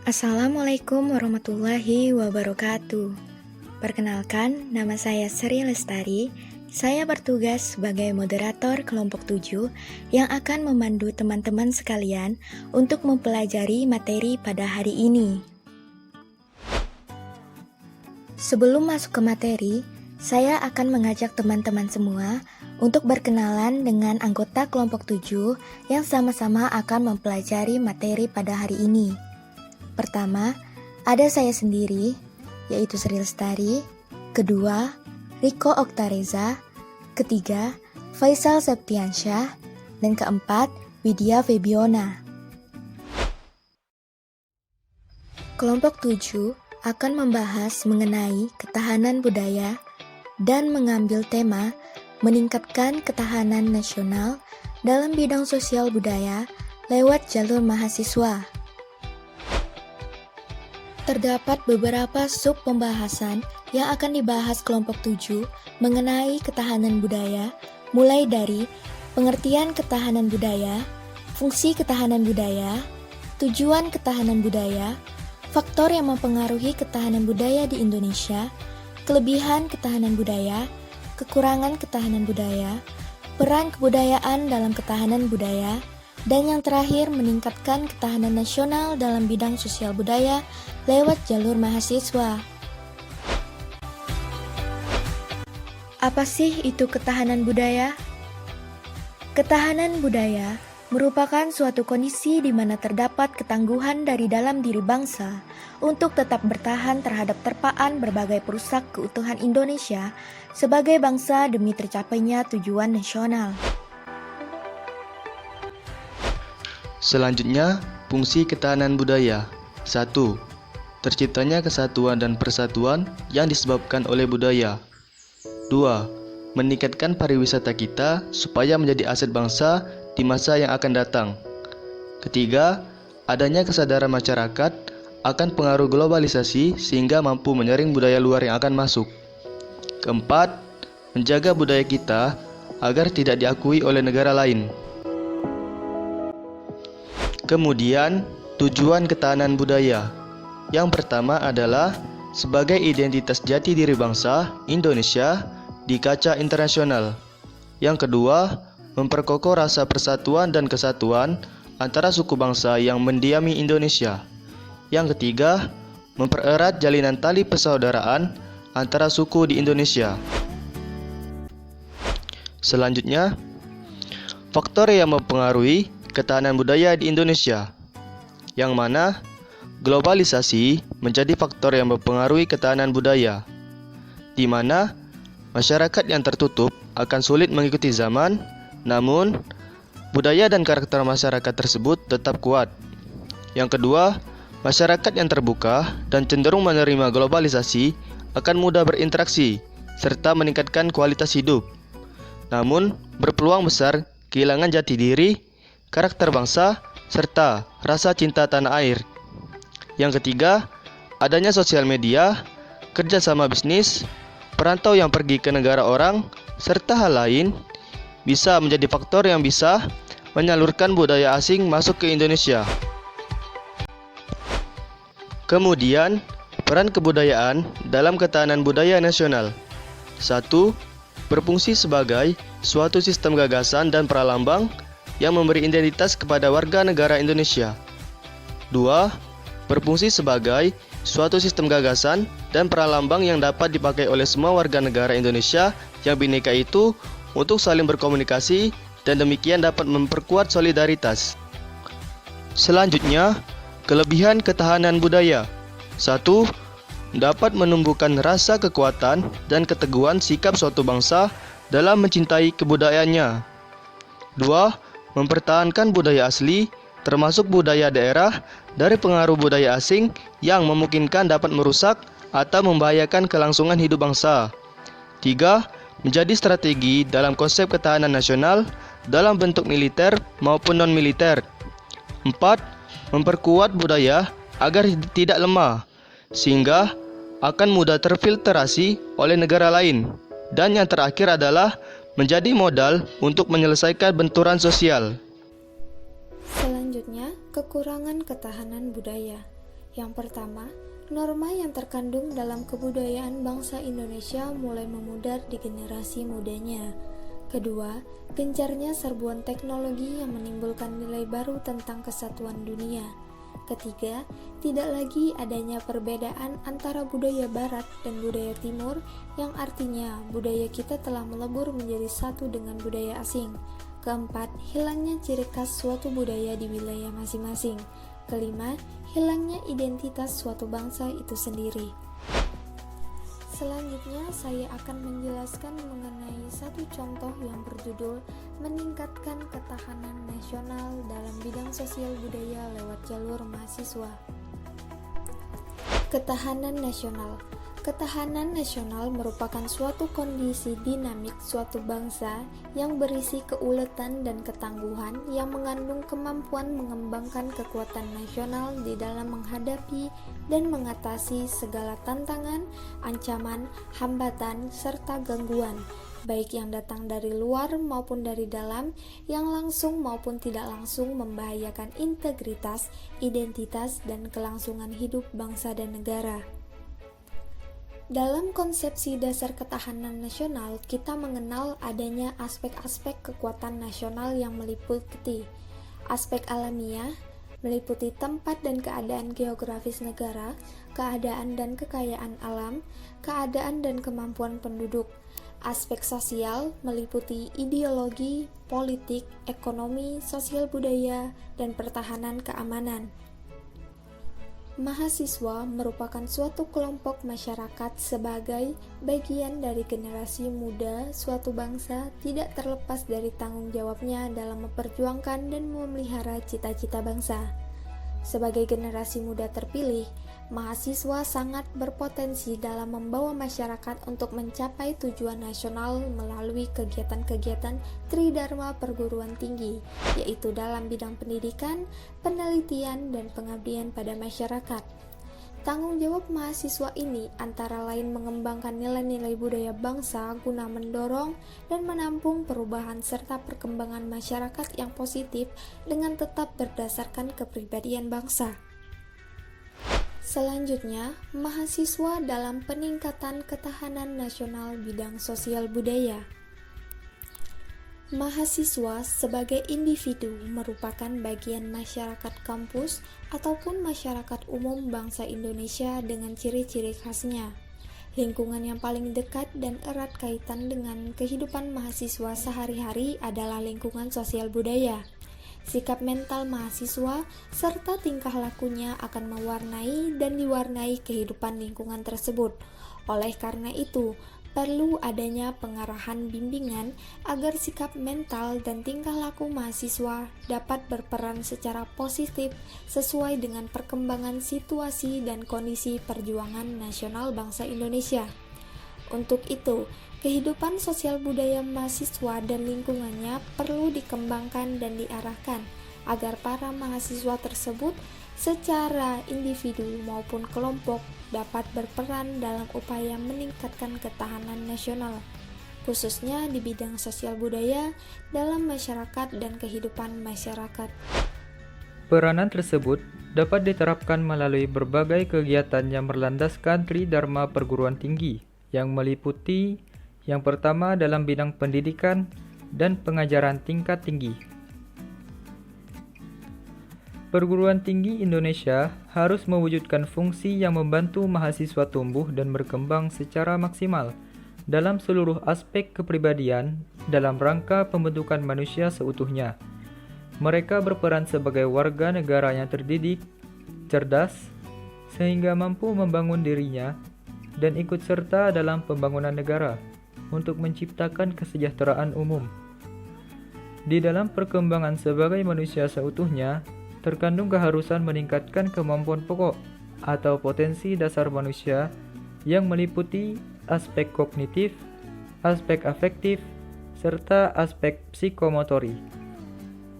Assalamualaikum warahmatullahi wabarakatuh. Perkenalkan, nama saya Sri Lestari. Saya bertugas sebagai moderator kelompok 7 yang akan memandu teman-teman sekalian untuk mempelajari materi pada hari ini. Sebelum masuk ke materi, saya akan mengajak teman-teman semua untuk berkenalan dengan anggota kelompok 7 yang sama-sama akan mempelajari materi pada hari ini. Pertama, ada saya sendiri, yaitu Sri Lestari. Kedua, Riko Oktareza. Ketiga, Faisal Septiansyah. Dan keempat, Widya Febiona. Kelompok 7 akan membahas mengenai ketahanan budaya dan mengambil tema meningkatkan ketahanan nasional dalam bidang sosial budaya lewat jalur mahasiswa. Terdapat beberapa sub pembahasan yang akan dibahas kelompok 7 mengenai ketahanan budaya, mulai dari pengertian ketahanan budaya, fungsi ketahanan budaya, tujuan ketahanan budaya, faktor yang mempengaruhi ketahanan budaya di Indonesia, kelebihan ketahanan budaya, kekurangan ketahanan budaya, peran kebudayaan dalam ketahanan budaya, dan yang terakhir meningkatkan ketahanan nasional dalam bidang sosial budaya lewat jalur mahasiswa. Apa sih itu ketahanan budaya? Ketahanan budaya merupakan suatu kondisi di mana terdapat ketangguhan dari dalam diri bangsa untuk tetap bertahan terhadap terpaan berbagai perusak keutuhan Indonesia sebagai bangsa demi tercapainya tujuan nasional. Selanjutnya, fungsi ketahanan budaya. 1. Terciptanya kesatuan dan persatuan yang disebabkan oleh budaya. 2. Meningkatkan pariwisata kita supaya menjadi aset bangsa di masa yang akan datang. Ketiga, adanya kesadaran masyarakat akan pengaruh globalisasi sehingga mampu menyaring budaya luar yang akan masuk. Keempat, menjaga budaya kita agar tidak diakui oleh negara lain. Kemudian, tujuan ketahanan budaya. Yang pertama adalah sebagai identitas jati diri bangsa Indonesia di kaca internasional. Yang kedua, memperkokoh rasa persatuan dan kesatuan antara suku bangsa yang mendiami Indonesia. Yang ketiga, mempererat jalinan tali persaudaraan antara suku di Indonesia. Selanjutnya, faktor yang mempengaruhi ketahanan budaya di Indonesia, yang mana globalisasi menjadi faktor yang mempengaruhi ketahanan budaya, di mana masyarakat yang tertutup akan sulit mengikuti zaman, namun budaya dan karakter masyarakat tersebut tetap kuat. Yang kedua, masyarakat yang terbuka dan cenderung menerima globalisasi akan mudah berinteraksi serta meningkatkan kualitas hidup, namun berpeluang besar kehilangan jati diri, karakter bangsa, serta rasa cinta tanah air. Yang ketiga, adanya sosial media, kerjasama bisnis, perantau yang pergi ke negara orang, serta hal lain bisa menjadi faktor yang bisa menyalurkan budaya asing masuk ke Indonesia. Kemudian, peran kebudayaan dalam ketahanan budaya nasional. 1. Berfungsi sebagai suatu sistem gagasan dan pralambang yang memberi identitas kepada warga negara Indonesia. 2. Berfungsi sebagai suatu sistem gagasan dan pralambang yang dapat dipakai oleh semua warga negara Indonesia yang bineka itu untuk saling berkomunikasi dan demikian dapat memperkuat solidaritas. Selanjutnya, kelebihan ketahanan budaya. 1. Dapat menumbuhkan rasa kekuatan dan keteguhan sikap suatu bangsa dalam mencintai kebudayaannya. 2. Mempertahankan budaya asli, termasuk budaya daerah, dari pengaruh budaya asing yang memungkinkan dapat merusak atau membahayakan kelangsungan hidup bangsa. 3. Menjadi strategi dalam konsep ketahanan nasional dalam bentuk militer maupun non-militer. 4. Memperkuat budaya agar tidak lemah, sehingga akan mudah terfiltrasi oleh negara lain. Dan yang terakhir adalah menjadi modal untuk menyelesaikan benturan sosial. Selanjutnya, kekurangan ketahanan budaya. Yang pertama, norma yang terkandung dalam kebudayaan bangsa Indonesia mulai memudar di generasi mudanya. Kedua, gencarnya serbuan teknologi yang menimbulkan nilai baru tentang kesatuan dunia. Ketiga, tidak lagi adanya perbedaan antara budaya barat dan budaya timur, yang artinya budaya kita telah melebur menjadi satu dengan budaya asing. Keempat, hilangnya ciri khas suatu budaya di wilayah masing-masing. Kelima, hilangnya identitas suatu bangsa itu sendiri. Selanjutnya, saya akan menjelaskan mengenai satu contoh yang berjudul meningkatkan ketahanan nasional dalam bidang sosial budaya lewat jalur mahasiswa. Ketahanan nasional. Ketahanan nasional merupakan suatu kondisi dinamik suatu bangsa yang berisi keuletan dan ketangguhan yang mengandung kemampuan mengembangkan kekuatan nasional di dalam menghadapi dan mengatasi segala tantangan, ancaman, hambatan, serta gangguan, baik yang datang dari luar maupun dari dalam, yang langsung maupun tidak langsung membahayakan integritas, identitas, dan kelangsungan hidup bangsa dan negara. Dalam konsepsi dasar ketahanan nasional, kita mengenal adanya aspek-aspek kekuatan nasional yang meliputi aspek alamiah, meliputi tempat dan keadaan geografis negara, keadaan dan kekayaan alam, keadaan dan kemampuan penduduk. Aspek sosial meliputi ideologi, politik, ekonomi, sosial budaya, dan pertahanan keamanan. Mahasiswa merupakan suatu kelompok masyarakat sebagai bagian dari generasi muda suatu bangsa, tidak terlepas dari tanggung jawabnya dalam memperjuangkan dan memelihara cita-cita bangsa. Sebagai generasi muda terpilih, mahasiswa sangat berpotensi dalam membawa masyarakat untuk mencapai tujuan nasional melalui kegiatan-kegiatan Tridharma perguruan tinggi, yaitu dalam bidang pendidikan, penelitian, dan pengabdian pada masyarakat. Tanggung jawab mahasiswa ini antara lain mengembangkan nilai-nilai budaya bangsa guna mendorong dan menampung perubahan serta perkembangan masyarakat yang positif dengan tetap berdasarkan kepribadian bangsa. Selanjutnya, mahasiswa dalam peningkatan ketahanan nasional bidang sosial budaya. Mahasiswa sebagai individu merupakan bagian masyarakat kampus ataupun masyarakat umum bangsa Indonesia dengan ciri-ciri khasnya. Lingkungan yang paling dekat dan erat kaitan dengan kehidupan mahasiswa sehari-hari adalah lingkungan sosial budaya. Sikap mental mahasiswa serta tingkah lakunya akan mewarnai dan diwarnai kehidupan lingkungan tersebut. Oleh karena itu, perlu adanya pengarahan bimbingan agar sikap mental dan tingkah laku mahasiswa dapat berperan secara positif sesuai dengan perkembangan situasi dan kondisi perjuangan nasional bangsa Indonesia. Untuk itu, kehidupan sosial budaya mahasiswa dan lingkungannya perlu dikembangkan dan diarahkan agar para mahasiswa tersebut secara individu maupun kelompok dapat berperan dalam upaya meningkatkan ketahanan nasional, khususnya di bidang sosial budaya dalam masyarakat dan kehidupan masyarakat. Peranan tersebut dapat diterapkan melalui berbagai kegiatan yang berlandaskan Tridharma perguruan tinggi, yang meliputi yang pertama dalam bidang pendidikan dan pengajaran tingkat tinggi. Perguruan tinggi Indonesia harus mewujudkan fungsi yang membantu mahasiswa tumbuh dan berkembang secara maksimal dalam seluruh aspek kepribadian dalam rangka pembentukan manusia seutuhnya. Mereka berperan sebagai warga negara yang terdidik, cerdas, sehingga mampu membangun dirinya dan ikut serta dalam pembangunan negara untuk menciptakan kesejahteraan umum. Di dalam perkembangan sebagai manusia seutuhnya, terkandung keharusan meningkatkan kemampuan pokok atau potensi dasar manusia yang meliputi aspek kognitif, aspek afektif, serta aspek psikomotori.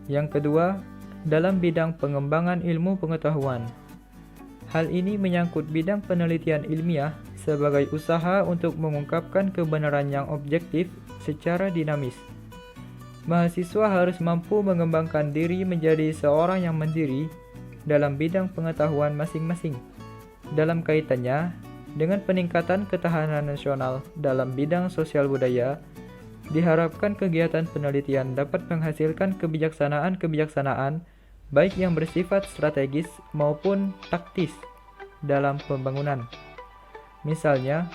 Yang kedua, dalam bidang pengembangan ilmu pengetahuan. Hal ini menyangkut bidang penelitian ilmiah sebagai usaha untuk mengungkapkan kebenaran yang objektif secara dinamis. Mahasiswa harus mampu mengembangkan diri menjadi seorang yang mandiri, dalam bidang pengetahuan masing-masing. Dalam kaitannya dengan peningkatan ketahanan nasional dalam bidang sosial budaya, diharapkan kegiatan penelitian dapat menghasilkan kebijaksanaan-kebijaksanaan baik yang bersifat strategis maupun taktis dalam pembangunan. Misalnya,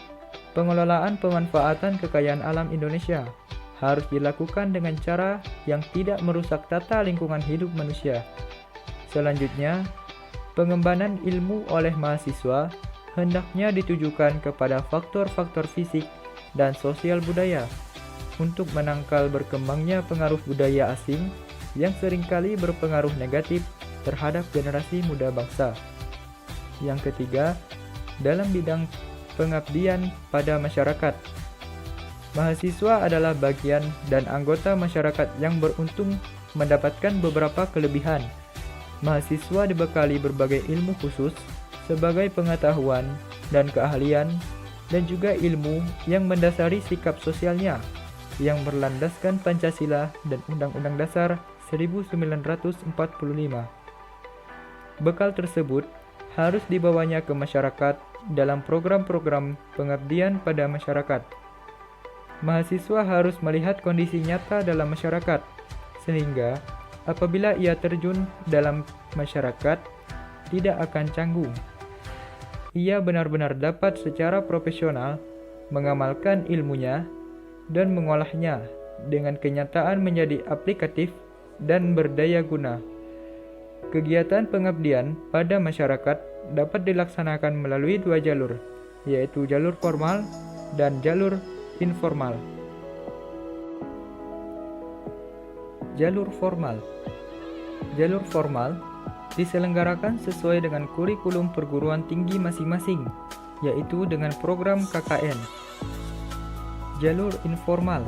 pengelolaan pemanfaatan kekayaan alam Indonesia harus dilakukan dengan cara yang tidak merusak tata lingkungan hidup manusia. Selanjutnya, pengembangan ilmu oleh mahasiswa hendaknya ditujukan kepada faktor-faktor fisik dan sosial budaya untuk menangkal berkembangnya pengaruh budaya asing yang seringkali berpengaruh negatif terhadap generasi muda bangsa. Yang ketiga, dalam bidang pengabdian pada masyarakat. Mahasiswa adalah bagian dan anggota masyarakat yang beruntung mendapatkan beberapa kelebihan. Mahasiswa dibekali berbagai ilmu khusus sebagai pengetahuan dan keahlian, dan juga ilmu yang mendasari sikap sosialnya yang berlandaskan Pancasila dan Undang-Undang Dasar 1945. Bekal tersebut harus dibawanya ke masyarakat dalam program-program pengabdian pada masyarakat. Mahasiswa harus melihat kondisi nyata dalam masyarakat, sehingga apabila ia terjun dalam masyarakat, tidak akan canggung. Ia benar-benar dapat secara profesional mengamalkan ilmunya dan mengolahnya dengan kenyataan menjadi aplikatif dan berdaya guna. Kegiatan pengabdian pada masyarakat dapat dilaksanakan melalui dua jalur, yaitu jalur formal dan jalur informal. Jalur formal diselenggarakan sesuai dengan kurikulum perguruan tinggi masing-masing, yaitu dengan program KKN. Jalur informal.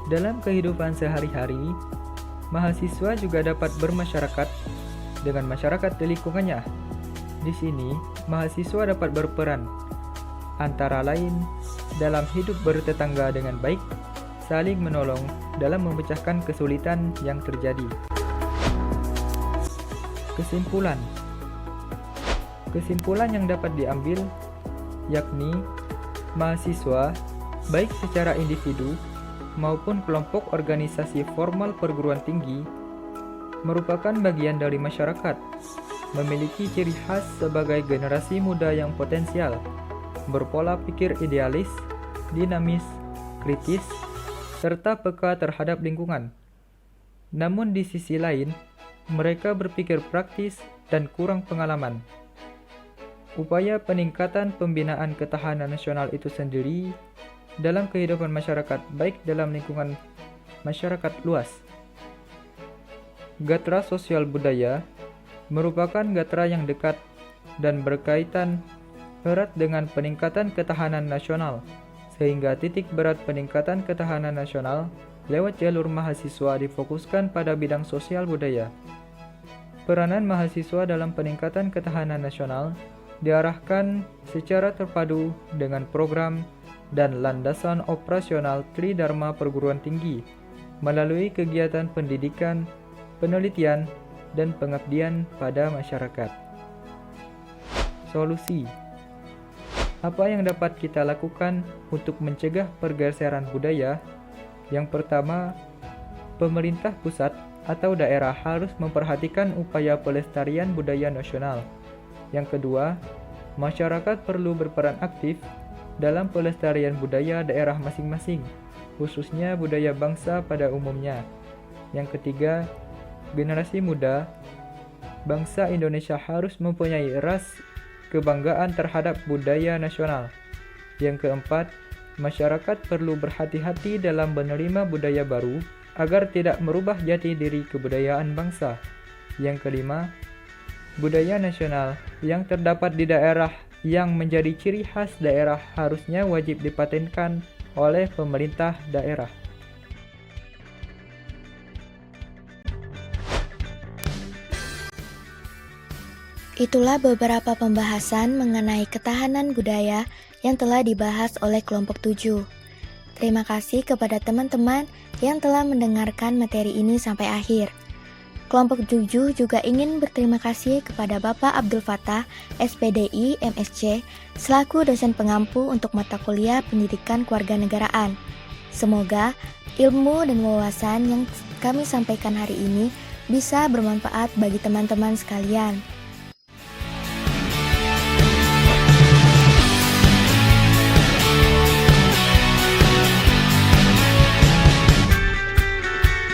Dalam kehidupan sehari-hari, mahasiswa juga dapat bermasyarakat dengan masyarakat di lingkungannya. Di sini, mahasiswa dapat berperan, antara lain, dalam hidup bertetangga dengan baik, saling menolong dalam memecahkan kesulitan yang terjadi. Kesimpulan yang dapat diambil yakni mahasiswa baik secara individu maupun kelompok organisasi formal perguruan tinggi merupakan bagian dari masyarakat, memiliki ciri khas sebagai generasi muda yang potensial, berpola pikir idealis, dinamis, kritis, serta peka terhadap lingkungan. Namun di sisi lain, mereka berpikir praktis dan kurang pengalaman. Upaya peningkatan pembinaan ketahanan nasional itu sendiri dalam kehidupan masyarakat baik dalam lingkungan masyarakat luas. Gatra sosial budaya merupakan gatra yang dekat dan berkaitan erat dengan peningkatan ketahanan nasional, sehingga titik berat peningkatan ketahanan nasional lewat jalur mahasiswa difokuskan pada bidang sosial budaya. Peranan mahasiswa dalam peningkatan ketahanan nasional diarahkan secara terpadu dengan program dan landasan operasional Tridharma Perguruan Tinggi melalui kegiatan pendidikan, penelitian, dan pengabdian pada masyarakat. Solusi. Apa yang dapat kita lakukan untuk mencegah pergeseran budaya? Yang pertama, pemerintah pusat atau daerah harus memperhatikan upaya pelestarian budaya nasional. Yang kedua, masyarakat perlu berperan aktif dalam pelestarian budaya daerah masing-masing, khususnya budaya bangsa pada umumnya. Yang ketiga, generasi muda bangsa Indonesia harus mempunyai ras kebanggaan terhadap budaya nasional. Yang keempat, masyarakat perlu berhati-hati dalam menerima budaya baru agar tidak merubah jati diri kebudayaan bangsa. Yang kelima, budaya nasional yang terdapat di daerah yang menjadi ciri khas daerah harusnya wajib dipatenkan oleh pemerintah daerah. Itulah beberapa pembahasan mengenai ketahanan budaya yang telah dibahas oleh kelompok 7. Terima kasih kepada teman-teman yang telah mendengarkan materi ini sampai akhir. Kelompok 7 juga ingin berterima kasih kepada Bapak Abdul Fattah, SPDI, MSc, selaku dosen pengampu untuk mata kuliah Pendidikan Kewarganegaraan. Semoga ilmu dan wawasan yang kami sampaikan hari ini bisa bermanfaat bagi teman-teman sekalian.